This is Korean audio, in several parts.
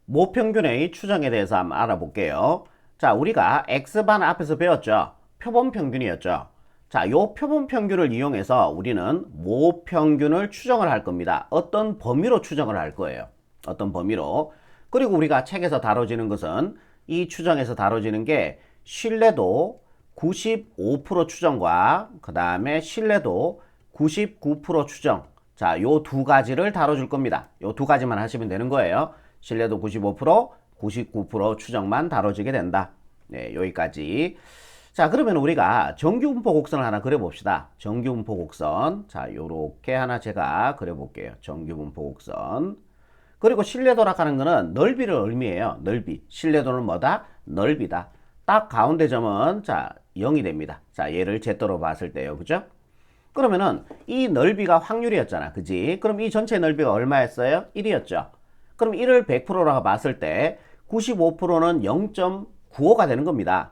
모평균의 추정에 대해서 한번 알아볼게요. 자, 우리가 X반 앞에서 배웠죠. 표본평균이었죠. 자, 요 표본평균을 이용해서 우리는 모평균을 추정을 할 겁니다. 어떤 범위로 추정을 할 거예요. 어떤 범위로. 그리고 우리가 책에서 다뤄지는 것은 이 추정에서 다뤄지는 게 신뢰도 95% 추정과 그 다음에 신뢰도 99% 추정. 자, 요 두 가지를 다뤄줄 겁니다. 요 두 가지만 하시면 되는 거예요. 신뢰도 95%, 99% 추정만 다뤄지게 된다. 네, 여기까지. 자, 그러면 우리가 정규분포 곡선을 하나 그려봅시다. 정규분포 곡선. 자, 요렇게 하나 제가 그려볼게요. 정규분포 곡선. 그리고 신뢰도라 하는 거는 넓이를 의미해요. 넓이. 신뢰도는 뭐다? 넓이다. 딱 가운데 점은 자 0이 됩니다. 자, 얘를 제도로 봤을 때요. 그죠? 그러면은 이 넓이가 확률이었잖아. 그지? 그럼 이 전체 넓이가 얼마였어요? 1이었죠. 그럼 1을 100%라고 봤을 때 95%는 0.95가 되는 겁니다.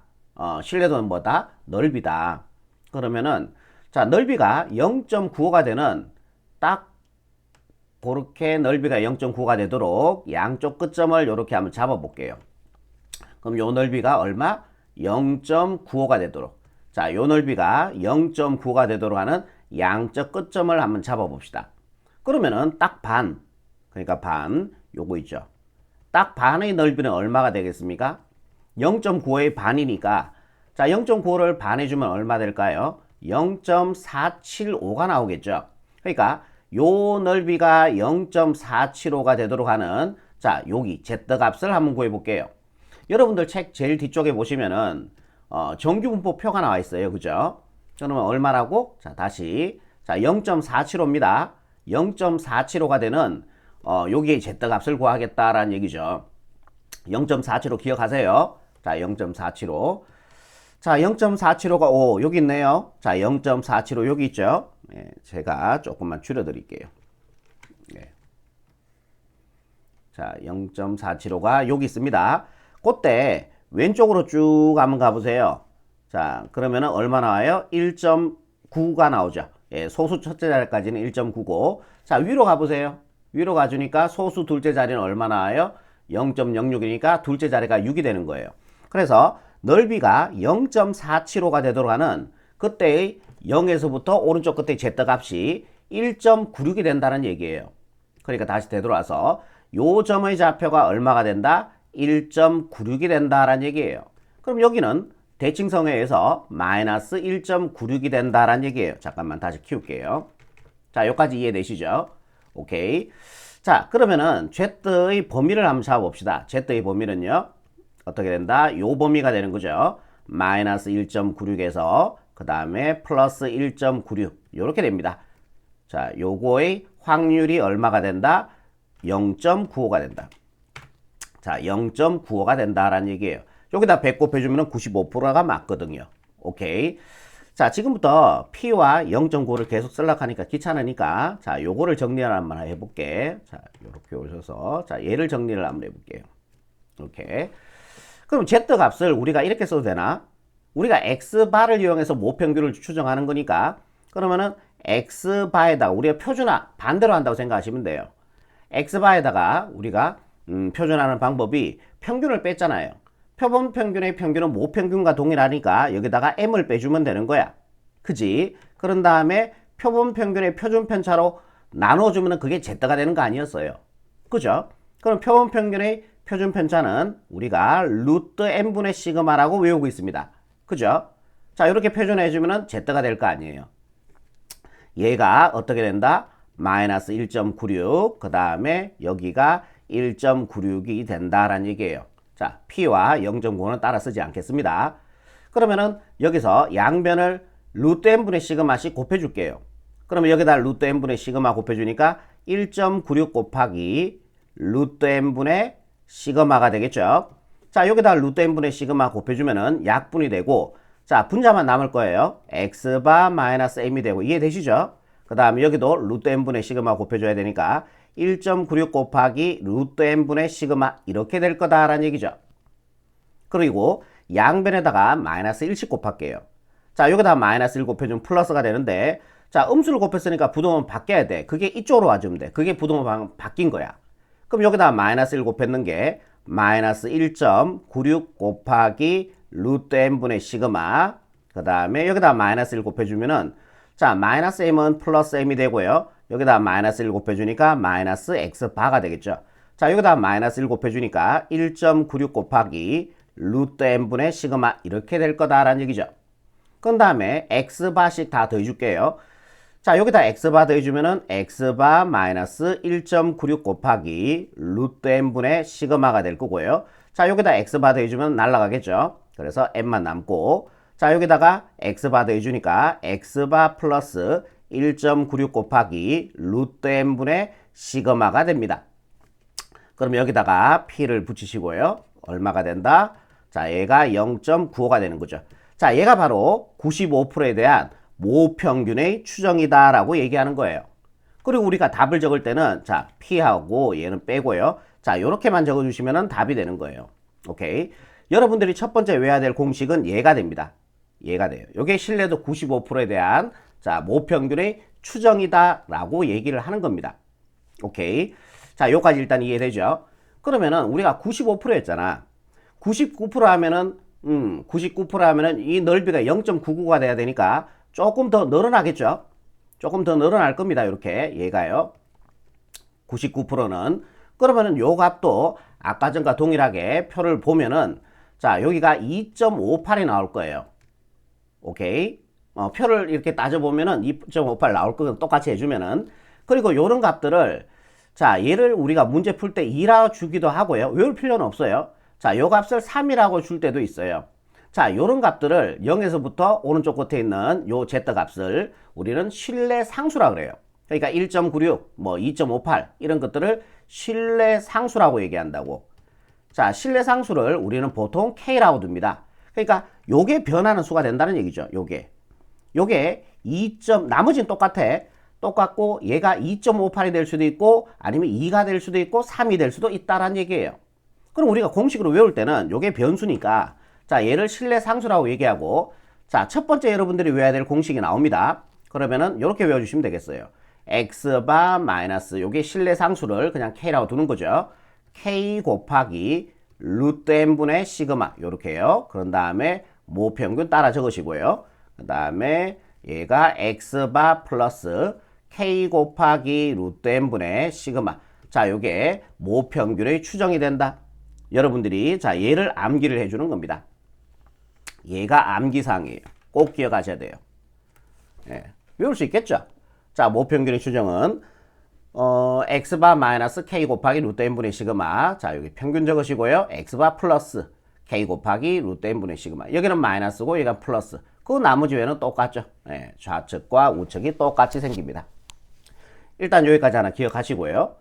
신뢰도는 뭐다? 넓이다. 그러면은 자, 넓이가 0.95가 되는 딱 그렇게 넓이가 0.9가 되도록 양쪽 끝점을 이렇게 한번 잡아 볼게요. 그럼 요 넓이가 얼마? 0.95가 되도록. 자, 요 넓이가 0.9가 되도록 하는 양쪽 끝점을 한번 잡아 봅시다. 그러면은 딱 반. 그러니까 반. 요거 있죠. 딱 반의 넓이는 얼마가 되겠습니까? 0.95의 반이니까 자, 0.95를 반해주면 얼마 될까요? 0.475가 나오겠죠. 그러니까 요 넓이가 0.475가 되도록 하는 자, 여기 Z값을 한번 구해볼게요. 여러분들 책 제일 뒤쪽에 보시면은 정규분포표가 나와 있어요. 그죠? 그러면 얼마라고? 자, 다시 자, 0.475입니다. 0.475가 되는 여기에 Z값을 구하겠다라는 얘기죠. 0.475 기억하세요. 자, 0.475. 자, 0.475가 여기 있네요. 자, 0.475 여기 있죠. 네, 제가 조금만 줄여드릴게요. 네. 자, 0.475가 여기 있습니다. 그때 왼쪽으로 쭉 한번 가보세요. 자, 그러면은 얼마 나와요? 1.9가 나오죠. 예, 소수 첫째 자리까지는 1.99. 자, 위로 가보세요. 위로 가주니까 소수 둘째 자리는 얼마 나와요? 0.06이니까 둘째 자리가 6이 되는 거예요. 그래서 넓이가 0.475가 되도록 하는 그때의 0에서부터 오른쪽 끝에 Z값이 1.96이 된다는 얘기예요. 그러니까 다시 되돌아서 요 점의 좌표가 얼마가 된다? 1.96이 된다라는 얘기예요. 그럼 여기는 대칭성에 의해서 마이너스 1.96이 된다라는 얘기예요. 잠깐만 다시 키울게요. 자, 여기까지 이해되시죠? 오케이. 자, 그러면은 Z의 범위를 한번 잡아봅시다. Z의 범위는요. 어떻게 된다? 요 범위가 되는 거죠. 마이너스 1.96에서 그 다음에 플러스 1.96 요렇게 됩니다. 자, 요거의 확률이 얼마가 된다? 0.95가 된다. 자, 0.95가 된다라는 얘기예요. 여기다 100 곱해주면 95%가 맞거든요. 오케이. 자, 지금부터 P와 0.9를 계속 쓰려고 하니까 귀찮으니까 자, 요거를 정리를 한번 해볼게. 자, 요렇게 오셔서 자, 얘를 정리를 한번 해볼게요. 이렇게. 그럼 Z값을 우리가 이렇게 써도 되나? 우리가 X바를 이용해서 모평균을 추정하는 거니까 그러면은 X바에다가 우리가 표준화 반대로 한다고 생각하시면 돼요. X바에다가 우리가 표준하는 방법이 평균을 뺐잖아요. 표본평균의 평균은 모평균과 동일하니까 여기다가 M을 빼주면 되는 거야. 그지? 그런 다음에 표본평균의 표준편차로 나눠주면 그게 Z가 되는 거 아니었어요. 그죠? 그럼 표본평균의 표준편차는 우리가 루트 n분의 시그마라고 외우고 있습니다. 그죠? 자, 이렇게 표준해주면 Z가 될 거 아니에요. 얘가 어떻게 된다? 마이너스 1.96, 그 다음에 여기가 1.96이 된다라는 얘기예요. 자, P와 0.9는 따라 쓰지 않겠습니다. 그러면은 여기서 양변을 루트 n분의 시그마씩 곱해줄게요. 그러면 여기다 루트 n분의 시그마 곱해주니까 1.96 곱하기 루트 n분의 시그마가 되겠죠. 자, 여기다 루트 n분의 시그마 곱해주면은 약분이 되고 자, 분자만 남을 거예요. x바 마이너스 m이 되고 이해되시죠? 그 다음에 여기도 루트 n분의 시그마 곱해줘야 되니까 1.96 곱하기 루트 n분의 시그마 이렇게 될 거다라는 얘기죠. 그리고 양변에다가 마이너스 1씩 곱할게요. 자, 여기다 마이너스 1 곱해주면 플러스가 되는데 자, 음수를 곱했으니까 부동은 바뀌어야 돼. 그게 이쪽으로 와주면 돼. 그게 부동은 바뀐 거야. 그럼 여기다 마이너스 1 곱했는 게 마이너스 1.96 곱하기 루트 n분의 시그마. 그 다음에 여기다 마이너스 1 곱해주면은 자 마이너스 m은 플러스 m이 되고요. 여기다 마이너스 1 곱해주니까 마이너스 x바가 되겠죠. 자 여기다 마이너스 1 곱해주니까 1.96 곱하기 루트 n분의 시그마 이렇게 될 거다라는 얘기죠. 그 다음에 x바씩 다 더해줄게요. 자 여기다 x바 더해주면은 x바 마이너스 1.96 곱하기 루트 n분의 시그마가 될 거고요. 자 여기다 x바 더해주면 날라가겠죠. 그래서 m만 남고 자 여기다가 x바 더해주니까 x바 플러스 1.96 곱하기 루트 n분의 시그마가 됩니다. 그럼 여기다가 p를 붙이시고요. 얼마가 된다? 자 얘가 0.95가 되는 거죠. 자 얘가 바로 95%에 대한 모평균의 추정이다 라고 얘기하는 거예요. 그리고 우리가 답을 적을 때는 자 p하고 얘는 빼고요. 자 요렇게만 적어주시면 답이 되는 거예요. 오케이. 여러분들이 첫 번째 외워야 될 공식은 얘가 됩니다. 얘가 돼요. 요게 신뢰도 95%에 대한 자 모평균의 추정이다 라고 얘기를 하는 겁니다. 오케이. 자 요까지 일단 이해되죠? 그러면은 우리가 95%였잖아. 99% 하면은 99% 하면은 이 넓이가 0.99가 돼야 되니까 조금 더 늘어나겠죠? 조금 더 늘어날 겁니다. 이렇게 얘가요. 99%는 그러면은 요 값도 아까 전과 동일하게 표를 보면은 자 여기가 2.58이 나올 거예요. 오케이. 표를 이렇게 따져보면은 2.58 나올 거는 똑같이 해주면은 그리고 요런 값들을 자 얘를 우리가 문제 풀 때 2라고 주기도 하고요. 외울 필요는 없어요. 자 요 값을 3이라고 줄 때도 있어요. 자 요런 값들을 0에서부터 오른쪽 끝에 있는 요 z 값을 우리는 신뢰 상수라 그래요. 그러니까 1.96 뭐 2.58 이런 것들을 신뢰 상수라고 얘기한다고. 자 신뢰 상수를 우리는 보통 k라고 둡니다. 그러니까 요게 변하는 수가 된다는 얘기죠. 요게 2. 나머지는 똑같고 얘가 2.58이 될 수도 있고 아니면 2가 될 수도 있고 3이 될 수도 있다라는 얘기예요. 그럼 우리가 공식으로 외울 때는 요게 변수니까 자 얘를 신뢰 상수라고 얘기하고 자 첫 번째 여러분들이 외워야 될 공식이 나옵니다. 그러면은 이렇게 외워주시면 되겠어요. x바 마이너스 요게 신뢰 상수를 그냥 k라고 두는 거죠. k 곱하기 루트 n분의 시그마 요렇게요. 그런 다음에 모평균 따라 적으시고요. 그 다음에 얘가 x바 플러스 k 곱하기 루트 n분의 시그마. 자 요게 모평균의 추정이 된다. 여러분들이 자 얘를 암기를 해주는 겁니다. 얘가 암기사항이에요. 꼭 기억하셔야 돼요. 예, 외울 수 있겠죠? 자 모평균의 추정은 x바 마이너스 k 곱하기 루트 n분의 시그마. 자 여기 평균 적으시고요. x바 플러스 k 곱하기 루트 n분의 시그마. 여기는 마이너스고 여기가 플러스. 그 나머지 외는 똑같죠. 예, 좌측과 우측이 똑같이 생깁니다. 일단 여기까지 하나 기억하시고요.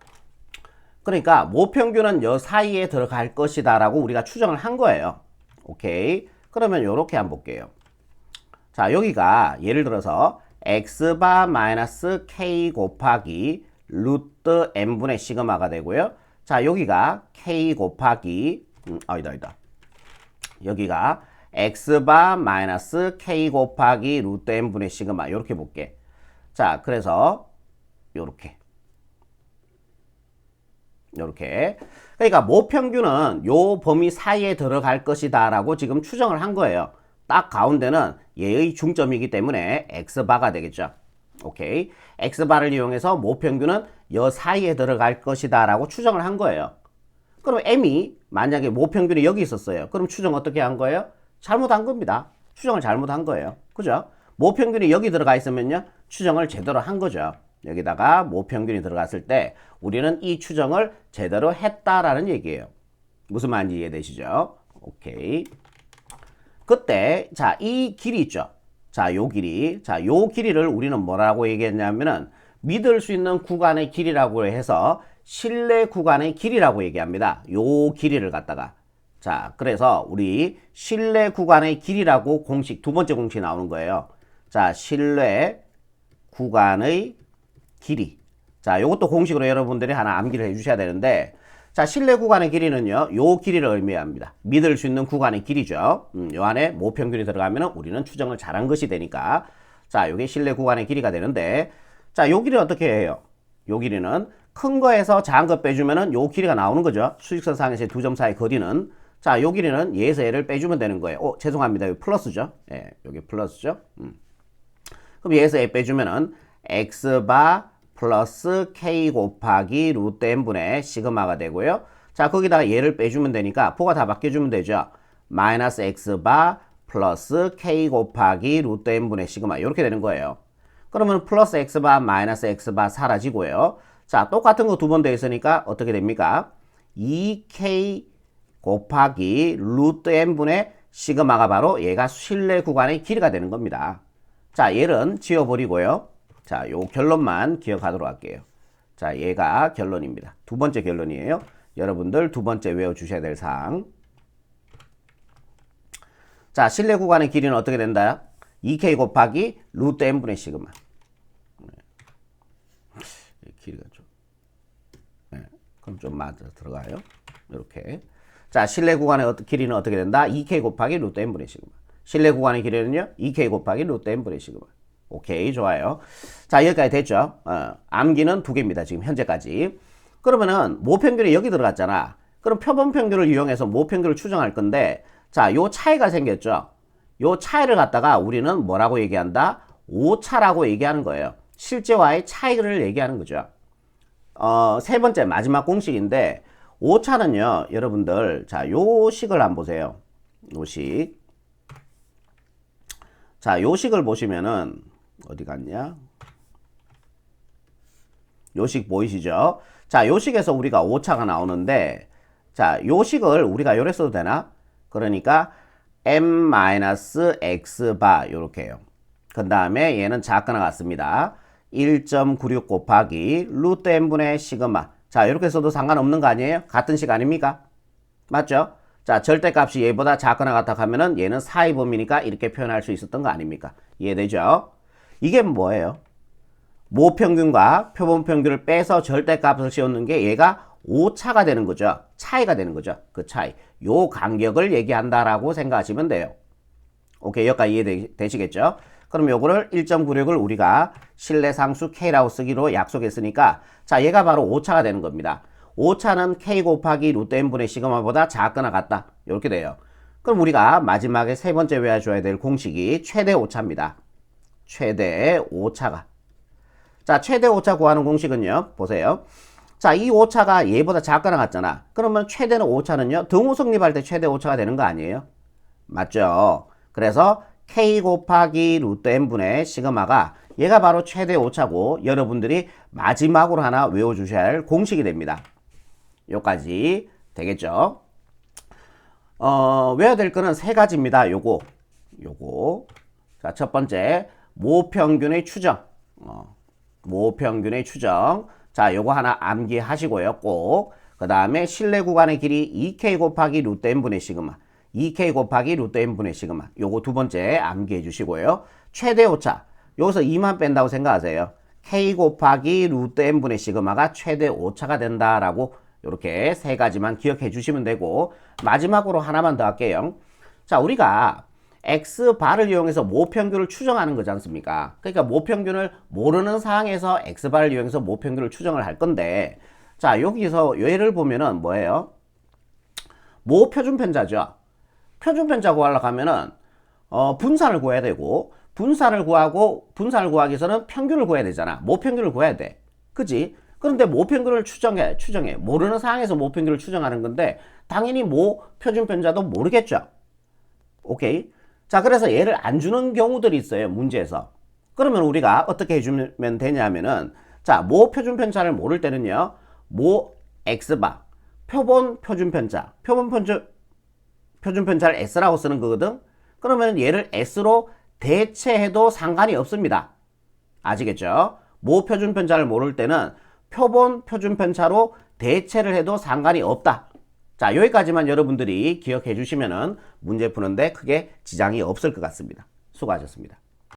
그러니까 모평균은 요 사이에 들어갈 것이다 라고 우리가 추정을 한 거예요. 오케이. 그러면 요렇게 한번 볼게요. 자 여기가 예를 들어서 x바 마이너스 k 곱하기 루트 n분의 시그마가 되고요. 자 여기가 k 곱하기 아니다 여기가 x바 마이너스 k 곱하기 루트 n분의 시그마 요렇게 볼게. 자 그래서 요렇게 그러니까 모평균은 요 범위 사이에 들어갈 것이다 라고 지금 추정을 한 거예요. 딱 가운데는 얘의 중점이기 때문에 x바가 되겠죠. 오케이. x바를 이용해서 모평균은 요 사이에 들어갈 것이다 라고 추정을 한 거예요. 그럼 m이 만약에 모평균이 여기 있었어요. 그럼 추정 어떻게 한 거예요? 잘못한 겁니다. 추정을 잘못한 거예요. 그죠? 모평균이 여기 들어가 있으면요. 추정을 제대로 한 거죠. 여기다가 모평균이 들어갔을 때 우리는 이 추정을 제대로 했다라는 얘기예요. 무슨 말인지 이해되시죠? 오케이. 그때 자, 이 길이 있죠. 자, 요 길이. 자, 요 길이를 우리는 뭐라고 얘기했냐면은 믿을 수 있는 구간의 길이라고 해서 신뢰 구간의 길이라고 얘기합니다. 요 길이를 갖다가. 자, 그래서 우리 신뢰 구간의 길이라고 공식 두 번째 공식이 나오는 거예요. 자, 신뢰 구간의 길이. 자, 요것도 공식으로 여러분들이 하나 암기를 해 주셔야 되는데 자, 신뢰 구간의 길이는요. 요 길이를 의미합니다. 믿을 수 있는 구간의 길이죠. 요 안에 모평균이 들어가면 우리는 추정을 잘한 것이 되니까 자, 요게 신뢰 구간의 길이가 되는데 자, 요 길이는 어떻게 해요? 요 길이는 큰 거에서 작은 거 빼주면은 요 길이가 나오는 거죠. 수직선 상에서의 두 점 사이 거리는. 자, 요 길이는 얘에서 얘를 빼주면 되는 거예요. 죄송합니다. 여기 플러스죠. 예, 여기 플러스죠. 그럼 얘에서 얘 빼주면은 x바 플러스 k 곱하기 루트 n분의 시그마가 되고요. 자, 거기다가 얘를 빼주면 되니까 보가 다 바뀌어주면 되죠. 마이너스 x바 플러스 k 곱하기 루트 n분의 시그마 이렇게 되는 거예요. 그러면 플러스 x바 마이너스 x바 사라지고요. 자, 똑같은 거 두 번 돼 있으니까 어떻게 됩니까? 2k 곱하기 루트 n분의 시그마가 바로 얘가 실내 구간의 길이가 되는 겁니다. 자, 얘는 지워버리고요. 자, 요 결론만 기억하도록 할게요. 자, 얘가 결론입니다. 두 번째 결론이에요. 여러분들 두 번째 외워주셔야 될 사항. 자, 실내 구간의 길이는 어떻게 된다? 2k 곱하기 루트 n분의 시그마. 길이가 좀, 그럼 좀 맞아 들어가요. 이렇게. 자, 실내 구간의 길이는 어떻게 된다? 2k 곱하기 루트 n분의 시그마. 실내 구간의 길이는요? 2k 곱하기 루트 n분의 시그마. 오케이, 좋아요. 자, 여기까지 됐죠? 암기는 두 개입니다. 지금 현재까지. 그러면은 모평균이 여기 들어갔잖아. 그럼 표본평균을 이용해서 모평균을 추정할 건데, 자, 요 차이가 생겼죠? 요 차이를 갖다가 우리는 뭐라고 얘기한다? 오차라고 얘기하는 거예요. 실제와의 차이를 얘기하는 거죠. 세 번째 마지막 공식인데, 오차는요, 여러분들, 자, 요 식을 한번 보세요. 요 식. 자, 요 식을 보시면은, 어디 갔냐? 요 식 보이시죠? 자, 요 식에서 우리가 오차가 나오는데, 자, 요 식을 우리가 요래 써도 되나? 그러니까, m-x바, 요렇게 해요. 그 다음에 얘는 작거나 같습니다. 1.96 곱하기 루트 n분의 시그마. 자, 이렇게 써도 상관없는 거 아니에요? 같은 식 아닙니까? 맞죠? 자, 절대값이 얘보다 작거나 같다 하면은 얘는 사이 범위니까 이렇게 표현할 수 있었던 거 아닙니까? 이해되죠? 이게 뭐예요? 모평균과 표본평균을 빼서 절대값을 씌우는 게 얘가 오차가 되는 거죠. 차이가 되는 거죠. 그 차이. 요 간격을 얘기한다라고 생각하시면 돼요. 오케이, 여기까지 이해되시겠죠? 그럼 요거를 1.96을 우리가 실내상수 K라고 쓰기로 약속했으니까, 자, 얘가 바로 오차가 되는 겁니다. 오차는 K 곱하기 루트 n분의 시그마보다 작거나 같다. 이렇게 돼요. 그럼 우리가 마지막에 세 번째 외워줘야 될 공식이 최대 오차입니다. 최대 오차가. 자, 최대 오차 구하는 공식은요, 보세요. 자, 이 오차가 얘보다 작거나 같잖아. 그러면 최대는 오차는요, 등호 성립할 때 최대 오차가 되는 거 아니에요? 맞죠? 그래서 K 곱하기 루트 n분의 시그마가 얘가 바로 최대 오차고 여러분들이 마지막으로 하나 외워주셔야 할 공식이 됩니다. 요까지 되겠죠? 외워야 될 거는 세 가지입니다. 요거. 자, 첫 번째, 모평균의 추정. 모평균의 추정. 자, 요거 하나 암기하시고요. 꼭. 그 다음에 실내 구간의 길이 2K 곱하기 루트 n분의 시그마. 2K 곱하기 루트 n분의 시그마. 요거 두 번째 암기해 주시고요. 최대 오차. 여기서 2만 뺀다고 생각하세요. K 곱하기 루트 n분의 시그마가 최대 오차가 된다라고 이렇게 세 가지만 기억해 주시면 되고, 마지막으로 하나만 더 할게요. 자, 우리가 X바를 이용해서 모평균을 추정하는 거지 않습니까? 그러니까 모평균을 모르는 상황에서 X바를 이용해서 모평균을 추정을 할 건데, 자, 여기서 예를 보면은 뭐예요? 모표준편자죠. 표준편자 구하려고 하면은 분산을 구해야 되고, 분산을 구하기 위해서는 평균을 구해야 되잖아. 모평균을 구해야 돼. 그지? 그런데 모평균을 추정해. 모르는 상황에서 모평균을 추정하는 건데, 당연히 모표준편자도 모르겠죠. 오케이? 자, 그래서 얘를 안 주는 경우들이 있어요. 문제에서. 그러면 우리가 어떻게 해주면 되냐면은, 자, 모표준편자를 모를 때는요, 모 X바, 표본표준편자, 표준편자를 S라고 쓰는 거거든? 그러면 얘를 S로 대체해도 상관이 없습니다. 아시겠죠? 모표준편자를 모를 때는 표본표준편차로 대체를 해도 상관이 없다. 자, 여기까지만 여러분들이 기억해 주시면은 문제 푸는데 크게 지장이 없을 것 같습니다. 수고하셨습니다.